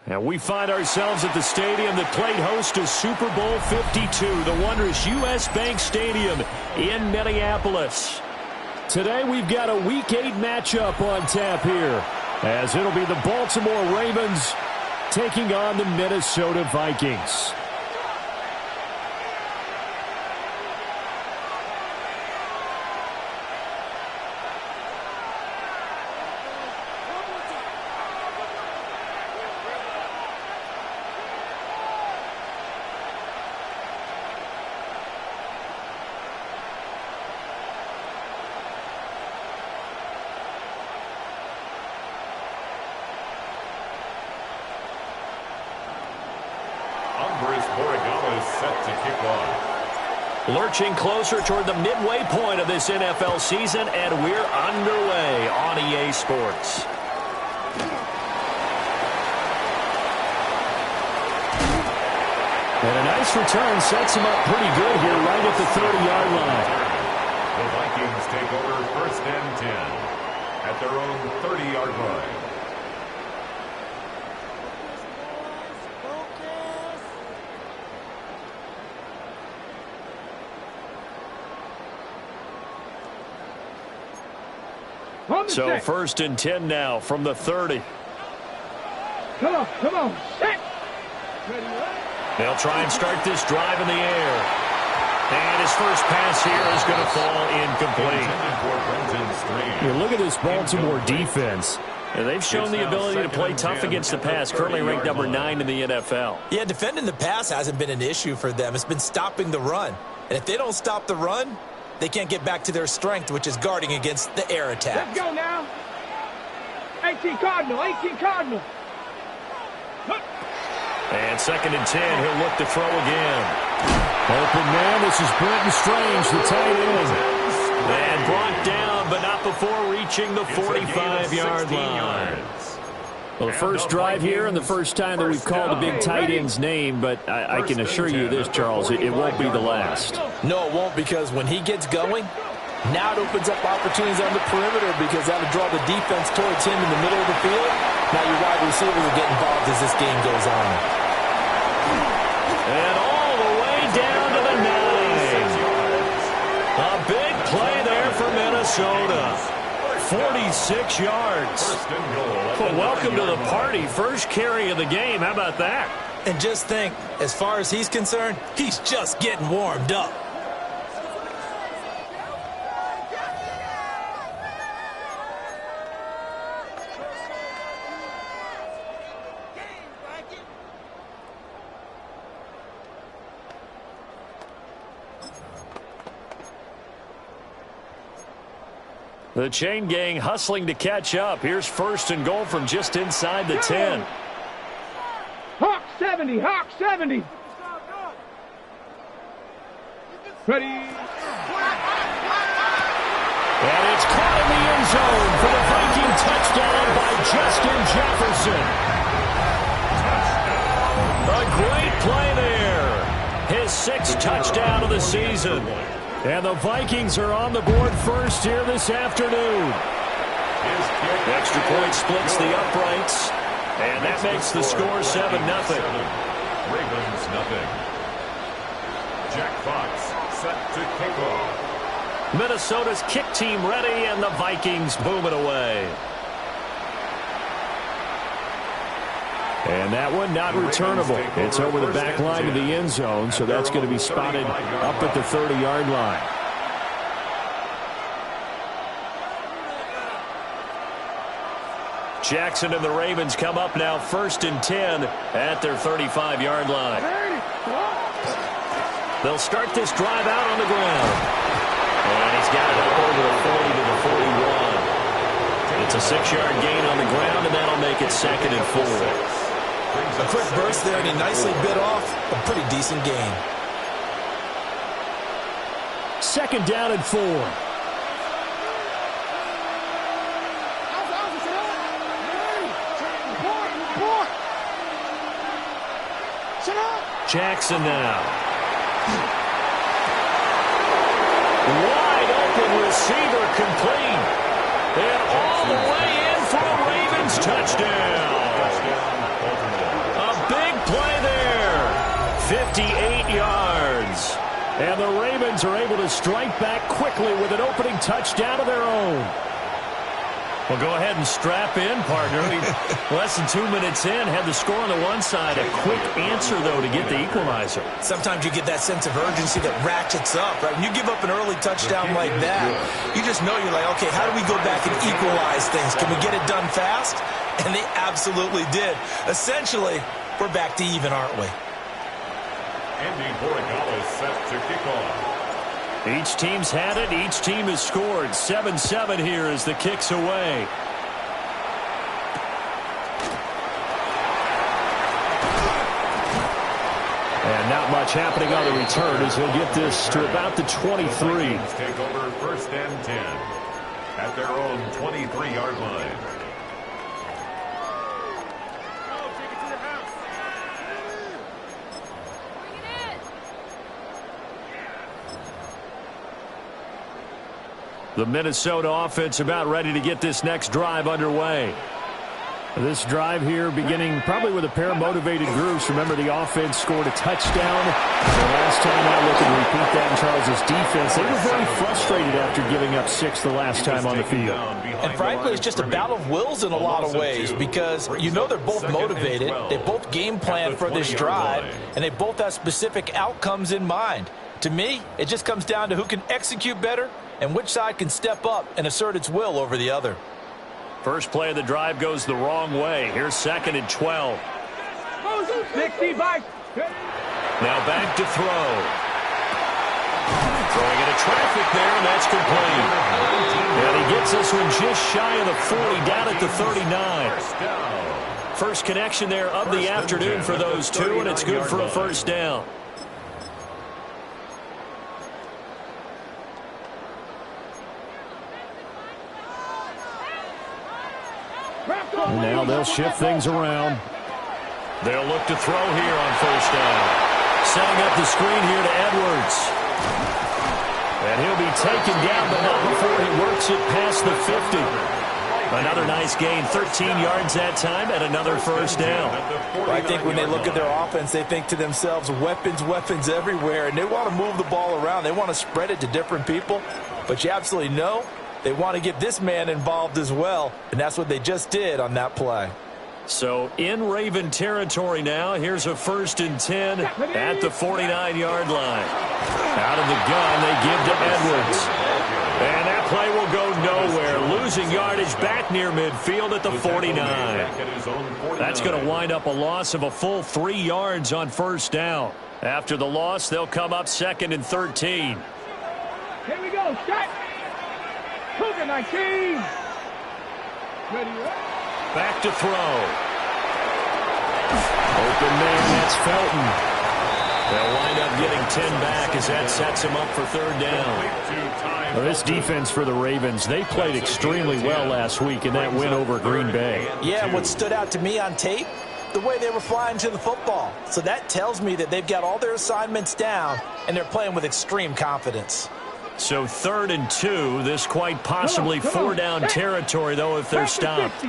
And we find ourselves at the stadium that played host to Super Bowl 52, the wondrous U.S. Bank Stadium in Minneapolis. Today we've got a Week 8 matchup on tap here, as it'll be the Baltimore Ravens taking on the Minnesota Vikings. Lurching closer toward the midway point of this NFL season, and we're underway on EA Sports. And a nice return sets him up pretty good here right at the 30-yard line. The Vikings take over 1st and 10 at their own 30-yard line. So 1st and 10 now from the 30. Come on. Set. They'll try and start this drive in the air. And his first pass here is going to fall incomplete. You look at this Baltimore defense. And they've shown the ability to play tough against the pass, currently ranked number 9 in the NFL. Yeah, defending the pass hasn't been an issue for them. It's been stopping the run. And if they don't stop the run, they can't get back to their strength, which is guarding against the air attack. Let's go now. 18 Cardinal. And 2nd and 10, he'll look to throw again. Open man, this is Brenton Strange, the tight end. And brought down, but not before reaching the 45-yard line. Well, the first drive here and the first time that we've called a big tight end's name, but I can assure you this, Charles, it won't be the last. No, it won't, because when he gets going, now it opens up opportunities on the perimeter because that'll draw the defense towards him in the middle of the field. Now your wide receivers will get involved as this game goes on. And all the way down to the 9. A big play there for Minnesota. 46 yards. Well, welcome to the party. First carry of the game. How about that? And just think, as far as he's concerned, he's just getting warmed up. The chain gang hustling to catch up. Here's 1st and goal from just inside the 10. Hawk 70. Ready. And it's caught in the end zone for the Viking touchdown by Justin Jefferson. A great play there. His 6th touchdown of the season. And the Vikings are on the board first here this afternoon. Extra point splits the uprights. And that makes the score 7-0. Ravens nothing. Jack Fox set to kick off. Minnesota's kick team ready, and the Vikings boom it away. And that one not returnable. It's over the back line of the end zone, so that's going to be spotted up at the 30-yard line. Jackson and the Ravens come up now 1st and 10 at their 35-yard line. They'll start this drive out on the ground. And he's got it up over the 40 to the 41. It's a 6-yard gain on the ground, and that'll make it 2nd and 4. A quick burst there, and he nicely bit off a pretty decent gain. 2nd down and 4. Jackson now. Wide open receiver complete. And all the way in for a Ravens touchdown. A big play there. 58 yards. And the Ravens are able to strike back quickly with an opening touchdown of their own. Well, go ahead and strap in, partner. Less than 2 minutes in, had the score on the one side. A quick answer, though, to get the equalizer. Sometimes you get that sense of urgency that ratchets up, right? When you give up an early touchdown like that, you just know you're like, okay, how do we go back and equalize things? Can we get it done fast? And they absolutely did. Essentially, we're back to even, aren't we? Andy Borregale is set to kick off. Each team's had it. Each team has scored. 7-7 here as the kick's away. And not much happening on the return as he'll get this to about the 23. Vikings take over 1st and 10 at their own 23-yard line. The Minnesota offense about ready to get this next drive underway. This drive here beginning probably with a pair of motivated groups. Remember, the offense scored a touchdown. The last time out, look and repeat that in Charles' defense. They were very frustrated after giving up 6 the last time on the field. And frankly, it's just a battle of wills in a lot of ways because you know they're both motivated. They both game plan for this drive, and they both have specific outcomes in mind. To me, it just comes down to who can execute better and which side can step up and assert its will over the other. First play of the drive goes the wrong way. Here's 2nd and 12. 65. Now back to throw. Throwing into traffic there, and that's complete. And he gets this one just shy of the 40, down at the 39. First connection there of the afternoon for those two, and it's good for a first down. And now they'll shift things around. They'll look to throw here on first down. Setting up the screen here to Edwards. And he'll be taken down, but not before he works it past the 50. Another nice gain, 13 yards that time, and another first down. I think when they look at their offense, they think to themselves, weapons, weapons everywhere, and they want to move the ball around. They want to spread it to different people, but you absolutely know they want to get this man involved as well, and that's what they just did on that play. So in Raven territory now, here's a 1st and 10 at the 49-yard line. Out of the gun, they give to Edwards. And that play will go nowhere. Losing yardage back near midfield at the 49. That's going to wind up a loss of a full 3 yards on first down. After the loss, they'll come up 2nd and 13. Here we go. Shot. Cougar 19. Ready, back to throw. Open man, that's Felton. They'll wind up getting 10 back as that sets him up for 3rd down. Well, this defense for the Ravens, they played extremely well last week in that win over Green Bay. Yeah, what stood out to me on tape, the way they were flying to the football. So that tells me that they've got all their assignments down, and they're playing with extreme confidence. So 3rd and 2, this quite possibly 4-down territory, though, if they're stopped.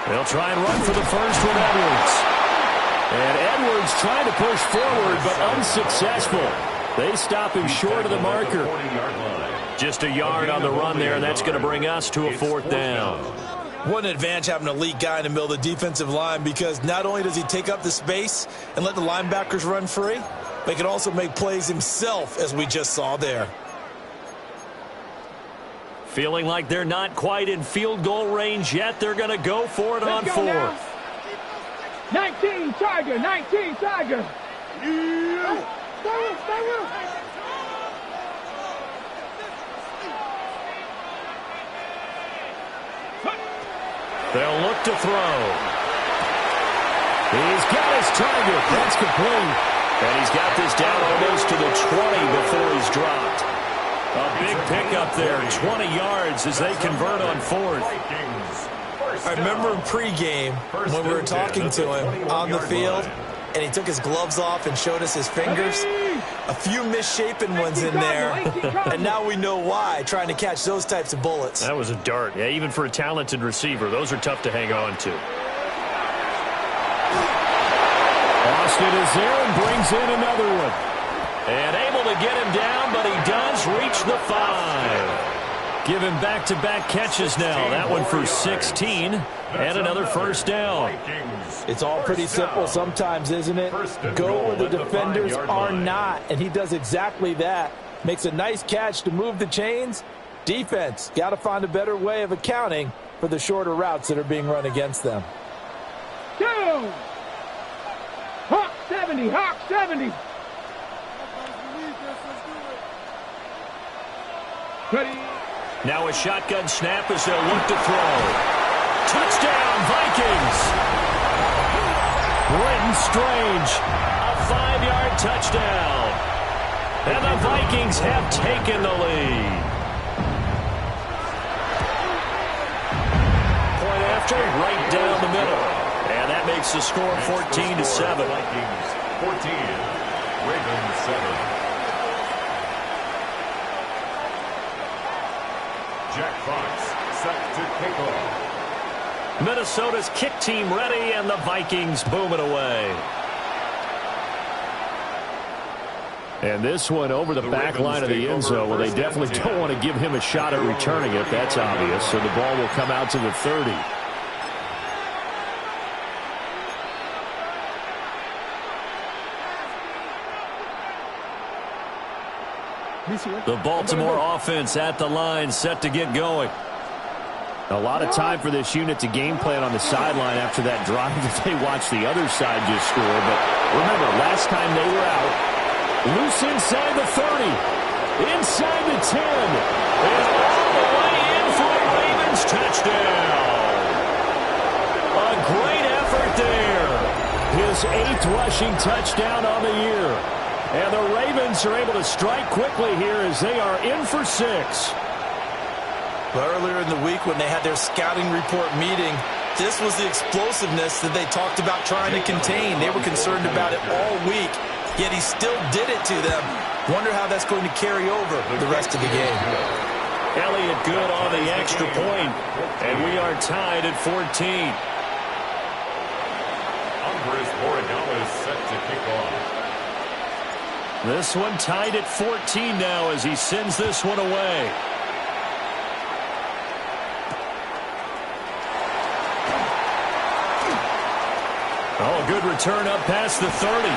They'll try and run for the first with Edwards. And Edwards trying to push forward, but unsuccessful. They stop him short of the marker. Just a yard on the run there, and that's going to bring us to a 4th down. What an advantage having an elite guy in the middle of the defensive line, because not only does he take up the space and let the linebackers run free, but he can also make plays himself, as we just saw there. Feeling like they're not quite in field goal range yet. They're going to go for it on 4th. 19 Tiger, 19 Tiger. They'll look to throw. He's got his target. That's complete. And he's got this down almost to the 20 before he's dropped. A big pickup there, 20 yards as they convert on 4th. I remember in pregame when we were talking to him on the field, and he took his gloves off and showed us his fingers. A few misshapen ones in there, and now we know why, trying to catch those types of bullets. That was a dart. Yeah, even for a talented receiver, those are tough to hang on to. Austin is there and brings in another one. And able to get him down, but he does reach the 5. Give him back-to-back catches now. That one for 16 and another first down. It's all pretty simple sometimes, isn't it? Go where the defenders are not, and he does exactly that. Makes a nice catch to move the chains. Defense, got to find a better way of accounting for the shorter routes that are being run against them. Two. Hawk 70, Hawk 70. Ready. Now a shotgun snap as they'll look to throw. Touchdown, Vikings! Britton Strange, a 5-yard touchdown. And the Vikings have taken the lead. Point after, right down the middle. And that makes the score 14-7. Vikings 14, Ravens 7. Jack Fox set to kick off. Minnesota's kick team ready, and the Vikings boom it away. And this one over the back line of the end zone. Well, they definitely don't want to give him a shot at returning it. That's obvious. So the ball will come out to the 30. The Baltimore offense at the line, set to get going. A lot of time for this unit to game plan on the sideline after that drive that they watched the other side just score. But remember, last time they were out, loose inside the 30, inside the 10, and all the way in for a Ravens touchdown. A great effort there. His 8th rushing touchdown on the year. And the Ravens are able to strike quickly here as they are in for 6. But earlier in the week when they had their scouting report meeting, this was the explosiveness that they talked about trying to contain. They were concerned about it all week, yet he still did it to them. Wonder how that's going to carry over the rest of the game. Elliott good on the extra point, and we are tied at 14. Andres Borregales set to kick off. This one tied at 14 now as he sends this one away. Oh, a good return up past the 30.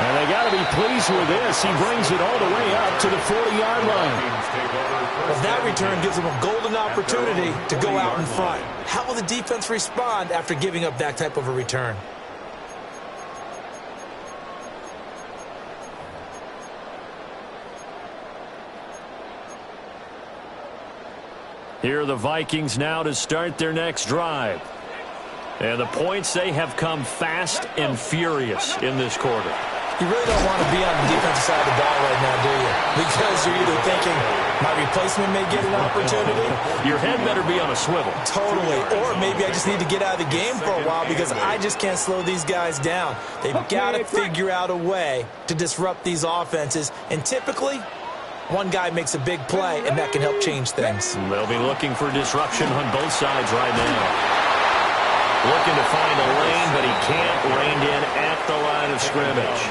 And they got to be pleased with this. He brings it all the way up to the 40-yard line. Well, that return gives them a golden opportunity to go out in front. How will the defense respond after giving up that type of a return? Here are the Vikings now to start their next drive. And the points, they have come fast and furious in this quarter. You really don't want to be on the defensive side of the ball right now, do you? Because you're either thinking, my replacement may get an opportunity. Your head better be on a swivel. Totally. Or maybe I just need to get out of the game for a while because I just can't slow these guys down. They've got to figure out a way to disrupt these offenses. And typically, one guy makes a big play, and that can help change things. They'll be looking for disruption on both sides right now. Looking to find a lane, but he can't. Reined in at the line of scrimmage.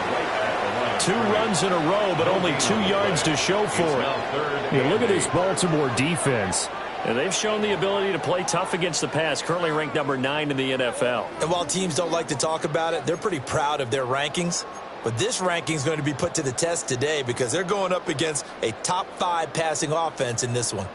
2 runs in a row, but only 2 yards to show for it. Yeah, look at this Baltimore defense. And they've shown the ability to play tough against the pass, currently ranked number 9 in the NFL. And while teams don't like to talk about it, they're pretty proud of their rankings. But this ranking is going to be put to the test today because they're going up against a top 5 passing offense in this one.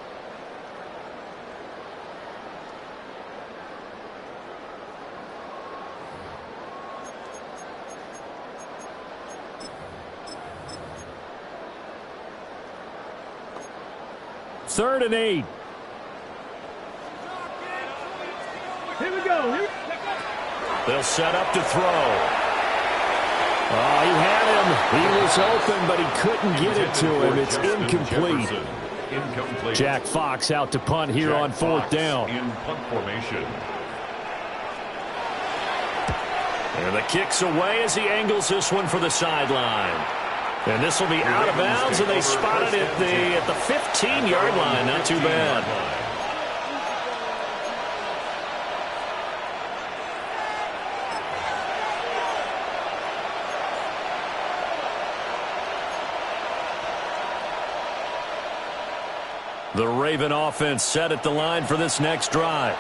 Third and 8. Here we go. They'll set up to throw. Oh, he had him. He was open, but he couldn't get it to him. It's incomplete. incomplete. Jack Fox out to punt here on fourth down. In punt formation. And the kick's away as he angles this one for the sideline. And this will be out of bounds, and they spot it at the 15-yard line. Not too bad. The Raven offense set at the line for this next drive.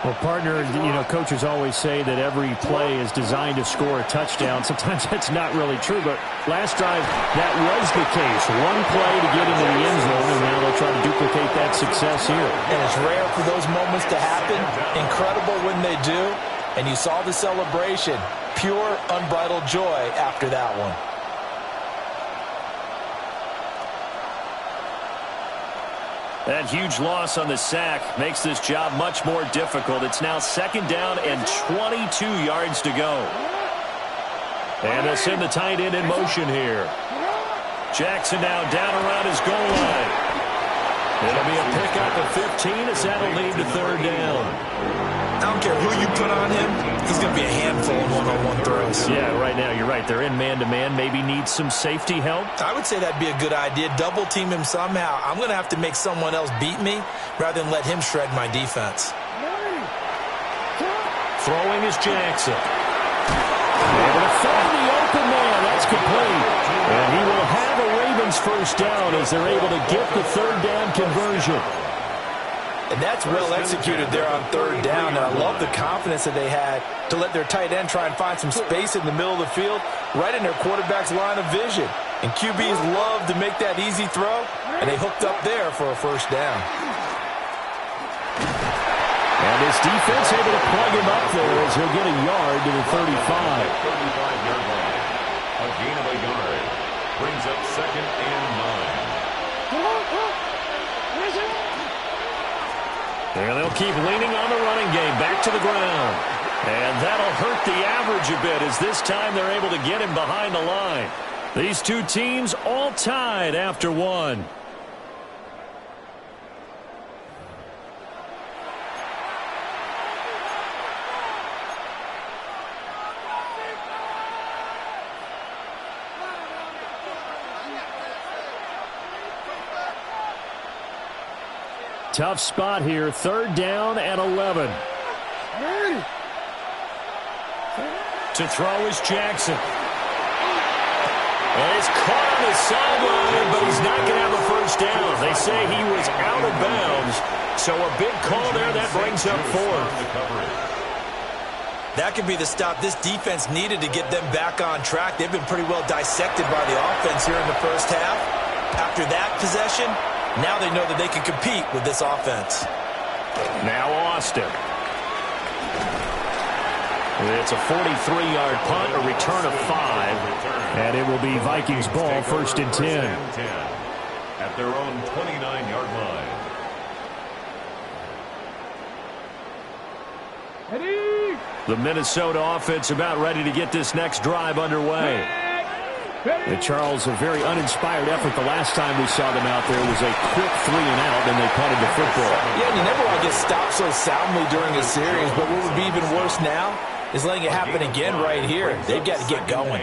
Well, partner, coaches always say that every play is designed to score a touchdown. Sometimes that's not really true, but last drive, that was the case. One play to get into the end zone, and now they'll try to duplicate that success here. And it's rare for those moments to happen. Incredible when they do. And you saw the celebration. Pure, unbridled joy after that one. That huge loss on the sack makes this job much more difficult. It's now second down and 22 yards to go. And they'll send the tight end in motion here. Jackson now down around his goal line. It'll be a pickup of 15 as that'll lead to third down. I don't care who you put on him, he's going to be a handful in one-on-one throws. Yeah, right now you're right. They're in man-to-man. Maybe need some safety help. I would say that'd be a good idea. Double team him somehow. I'm going to have to make someone else beat me rather than let him shred my defense. Throwing is Jackson. Able to find the open man. That's complete. And he will have a Ravens first down as they're able to get the third down conversion. And that's well executed there on third down. And I love the confidence that they had to let their tight end try and find some space in the middle of the field, right in their quarterback's line of vision. And QBs love to make that easy throw, and they hooked up there for a first down. And his defense able to plug him up there as he'll get a yard to the 35. 35-yard line. A gain of a yard. Brings up second and 9. And they'll keep leaning on the running game. Back to the ground. And that'll hurt the average a bit as this time they're able to get him behind the line. These two teams all tied after one. Tough spot here. Third down and 11. To throw is Jackson. And he's caught on the sideline, but he's not going to have a first down. They say he was out of bounds. So a big call there. That brings up fourth. That could be the stop this defense needed to get them back on track. They've been pretty well dissected by the offense here in the first half. After that possession, now they know that they can compete with this offense. Now Austin. It's a 43-yard punt, a return of 5. And it will be Vikings ball, first and 10. At their own 29-yard line. The Minnesota offense about ready to get this next drive underway. And Charles, a very uninspired effort. The last time we saw them out there was a quick 3 and out, and they punted the football. Yeah, and you never want to get stopped so soundly during a series, but what would be even worse now is letting it happen again right here. They've got to get going.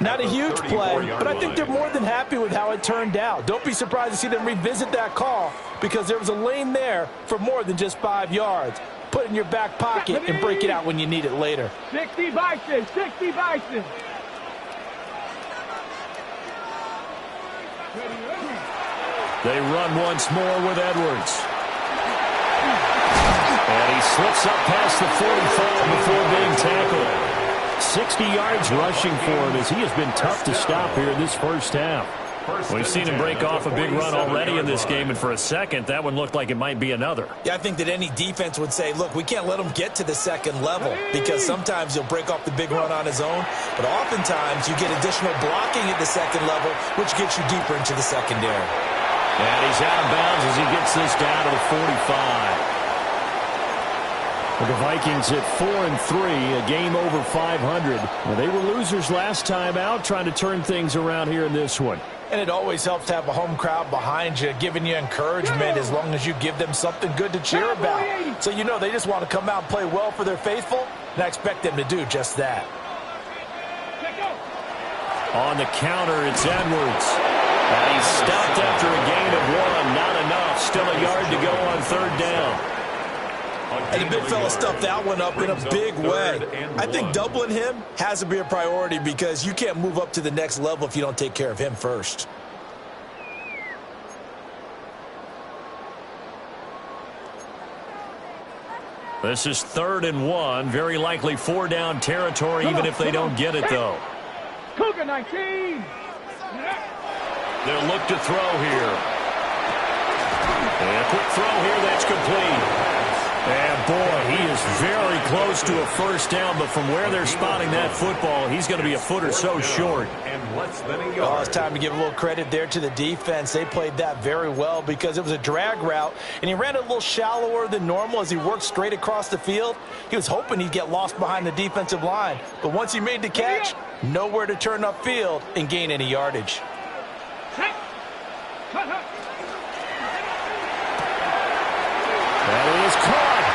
Not a huge play, but I think they're more than happy with how it turned out. Don't be surprised to see them revisit that call because there was a lane there for more than just 5 yards. Put it in your back pocket and break it out when you need it later. 60 Bison, 60 Bison. They run once more with Edwards. And he slips up past the 45 before being tackled. 60 yards rushing for him as he has been tough to stop here in this first half. We've seen him break off a big run already in this game, and for a second, that one looked like it might be another. Yeah, I think that any defense would say, look, we can't let him get to the second level because sometimes he'll break off the big run on his own, but oftentimes you get additional blocking at the second level, which gets you deeper into the secondary. And he's out of bounds as he gets this down to the 45. Well, the Vikings at 4-3, a game over 500. Well, they were losers last time out, trying to turn things around here in this one. And it always helps to have a home crowd behind you, giving you encouragement as long as you give them something good to cheer about. So you know they just want to come out and play well for their faithful, and I expect them to do just that. On the counter, it's Edwards. And he's stopped after a gain of 1. Not enough. Still a yard to go on 3rd down. And the big fella stuffed that one up in a big way. I think doubling him has to be a priority because you can't move up to the next level if you don't take care of him first. This is 3rd and 1. Very likely 4-down territory, even if they don't get it, though. Cougar 19. They'll look to throw here. And a quick throw here, that's complete. And, boy, he is very close to a 1st down, but from where they're spotting that football, he's going to be a foot or so short. Oh, it's time to give a little credit there to the defense. They played that very well because it was a drag route, and he ran a little shallower than normal as he worked straight across the field. He was hoping he'd get lost behind the defensive line, but once he made the catch, nowhere to turn upfield and gain any yardage. That is caught.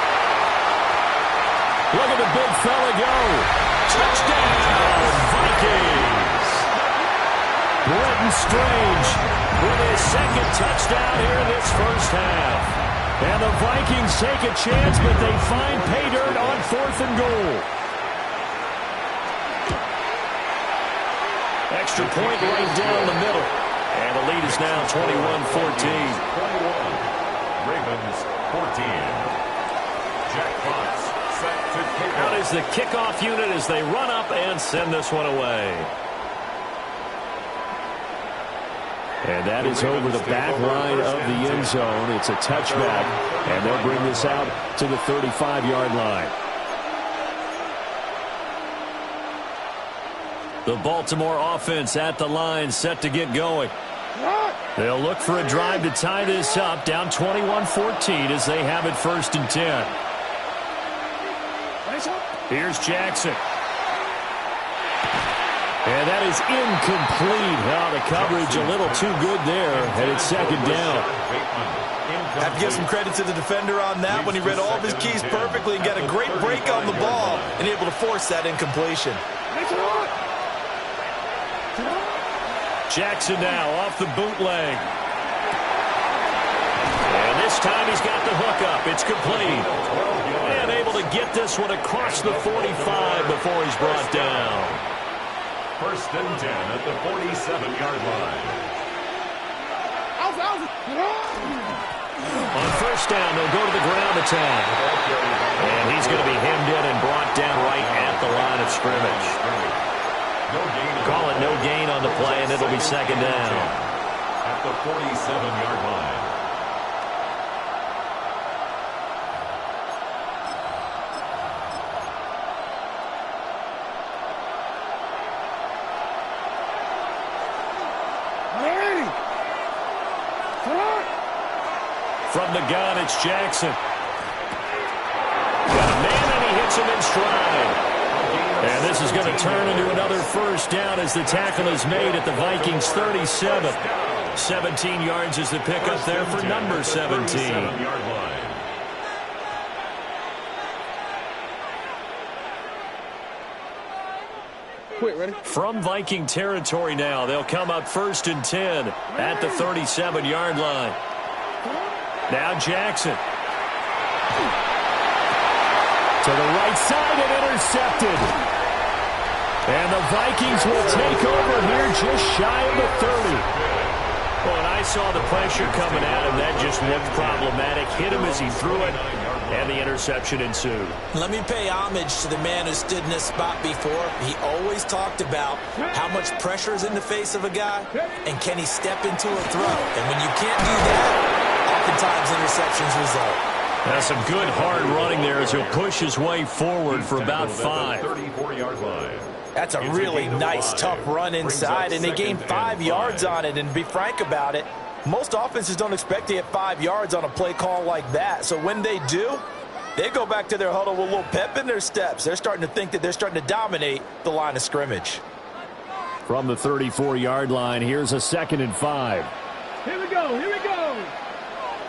Look at the big fella go. Touchdown, Vikings. Brenton Strange with his 2nd touchdown here in this 1st half. And the Vikings take a chance, but they find pay dirt on 4th and goal. Extra point right down the middle. And the lead is now 21-14. Ravens 14. Jack Fox set to kick Out is the kickoff unit as they run up and send this one away. And that is over the back line of the end zone. It's a touchback, and they'll bring this out to the 35-yard line. The Baltimore offense at the line, set to get going. They'll look for a drive to tie this up, down 21-14 as they have it 1st and 10. Here's Jackson. And that is incomplete. Well, the coverage a little too good there, and it's 2nd down. Have to give some credit to the defender on that when he read all of his keys perfectly and got a great break on the ball and able to force that incompletion. Jackson now off the bootleg. And this time he's got the hook up. It's complete. And able to get this one across the 45 before he's brought down. 1st and 10 at the 47-yard line. On 1st down, they'll go to the ground attack. And he's going to be hemmed in and brought down right at the line of scrimmage. Call it no gain on the play, and it'll be 2nd down. At the 47-yard line. From the gun, it's Jackson. Got a man, and he hits him in stride. And this is going to turn into another 1st down as the tackle is made at the Vikings 37. 17 yards is the pickup there for number 17. From Viking territory now, they'll come up 1st and 10 at the 37-yard line. Now Jackson. To the right side and intercepted. And the Vikings will take over here just shy of the 30. Well, and I saw the pressure coming at him. That just looked problematic. Hit him as he threw it, and the interception ensued. Let me pay homage to the man who stood in this spot before. He always talked about how much pressure is in the face of a guy, and can he step into a throw. And when you can't do that, oftentimes interceptions result. That's some good hard running there as he'll push his way forward for about 5. 34-yard line. That's a really nice, tough run inside, and they gained 5 yards on it. And to be frank about it, most offenses don't expect to get 5 yards on a play call like that. So when they do, they go back to their huddle with a little pep in their steps. They're starting to think that they're starting to dominate the line of scrimmage. From the 34-yard line, here's a 2nd and 5. Here we go.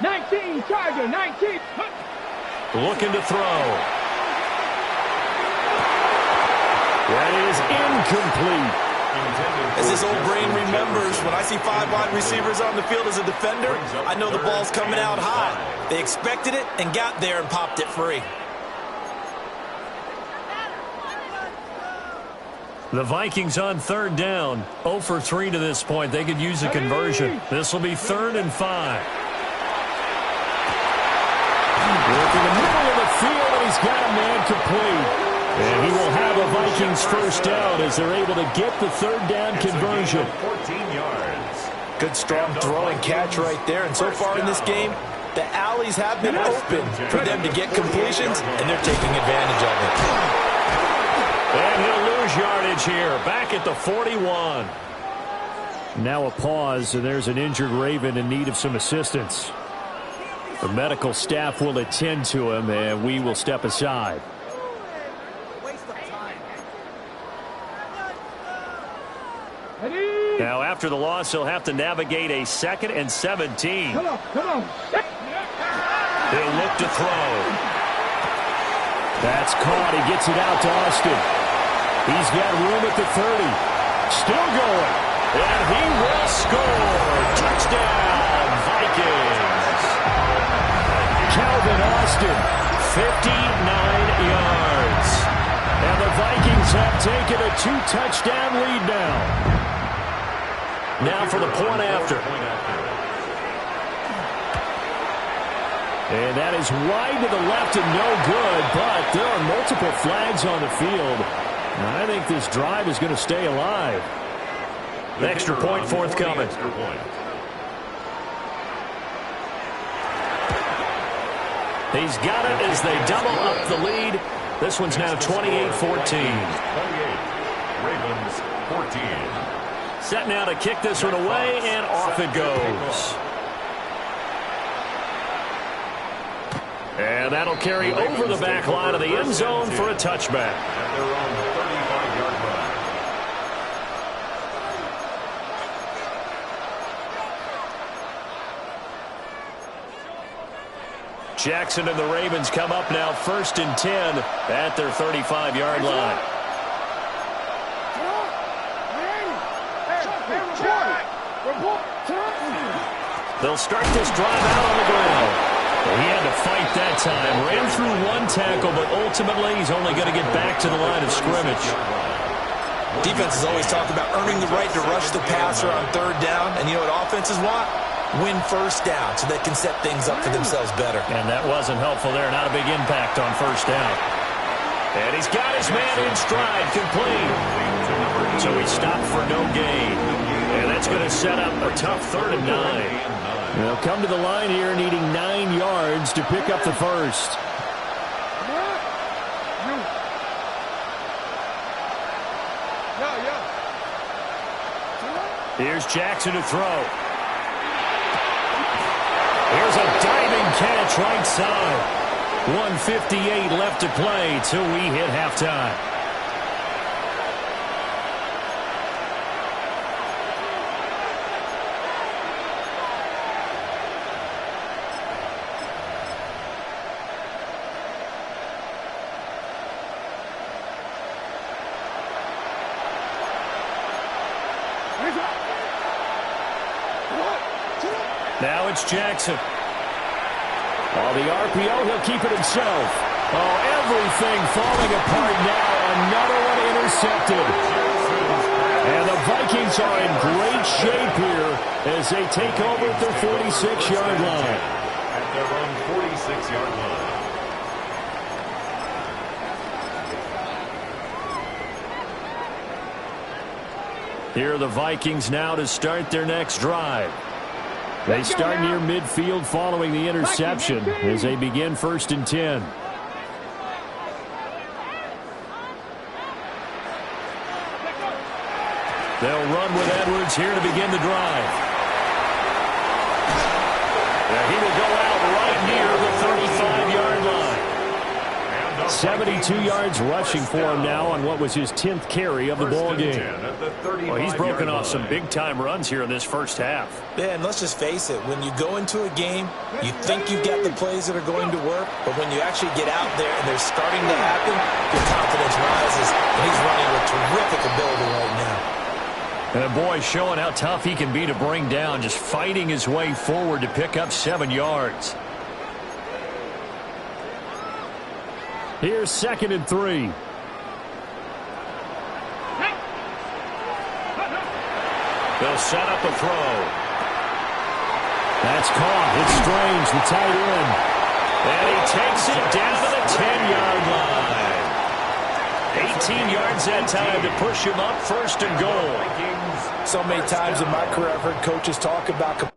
19, Charger, 19. Looking to throw. That is incomplete. As this old brain remembers, when I see 5 wide receivers on the field as a defender, I know the ball's coming out high. They expected it and got there and popped it free. The Vikings on 3rd down. 0 for 3 to this point. They could use a conversion. This will be 3rd and 5. Look in the middle of the field, and he's got a man complete. And he will have a Vikings first down as they're able to get the 3rd down conversion. 14 yards. Good, strong throw and catch right there. And so far in this game, the alleys have been open for them to get completions, and they're taking advantage of it. And he'll lose yardage here, back at the 41. Now a pause, and there's an injured Raven in need of some assistance. The medical staff will attend to him, and we will step aside. Now, after the loss, he'll have to navigate a 2nd and 17. Come on. He'll look to throw. That's caught. He gets it out to Austin. He's got room at the 30. Still going. And he will score. Touchdown, Vikings. Calvin Austin, 59 yards. And the Vikings have taken a 2-touchdown lead now. Now for the point after. And that is wide to the left and no good, but there are multiple flags on the field. And I think this drive is going to stay alive. Extra point forthcoming. He's got it as they double up the lead. This one's now 28-14. 28. Ravens 14. Set now to kick this one away, and off it goes. And that'll carry over the back line of the end zone for a touchback. At their own 35-yard line. Jackson and the Ravens come up now 1st and 10 at their 35-yard line. They'll start this drive out on the ground. He had to fight that time. Ran through one tackle, but ultimately he's only going to get back to the line of scrimmage. Defenses always talk about earning the right to rush the passer on 3rd down. And you know what offenses want? Win 1st down so they can set things up for themselves better. And that wasn't helpful there. Not a big impact on 1st down. And he's got his man in stride, complete. So he stopped for no gain. And that's going to set up a tough 3rd and 9. They'll come to the line here needing 9 yards to pick up the first. Here's Jackson to throw. Here's a diving catch right side. 1:58 left to play till we hit halftime. Now it's Jackson. Oh, the RPO, he'll keep it himself. Oh, everything falling apart now. Another one intercepted. And the Vikings are in great shape here as they take over at their 46-yard line. At their own 46-yard line. Here are the Vikings now to start their next drive. They start near midfield following the interception as they begin 1st and 10. They'll run with Edwards here to begin the drive. And he will go out right near the 35-yard line. 72 yards rushing for him now on what was his 10th carry of the ball game. Well, he's broken off some big-time runs here in this first half. Yeah, and let's just face it. When you go into a game, you think you've got the plays that are going to work, but when you actually get out there and they're starting to happen, your confidence rises, and he's running with terrific ability right now. And boy, showing how tough he can be to bring down, just fighting his way forward to pick up 7 yards. Here's 2nd and 3. They'll set up a throw. That's caught. It's Strange, the tight end. And he takes it down to the 10-yard line. 18 yards that time to push him up 1st and goal. So many times in my career I've heard coaches talk about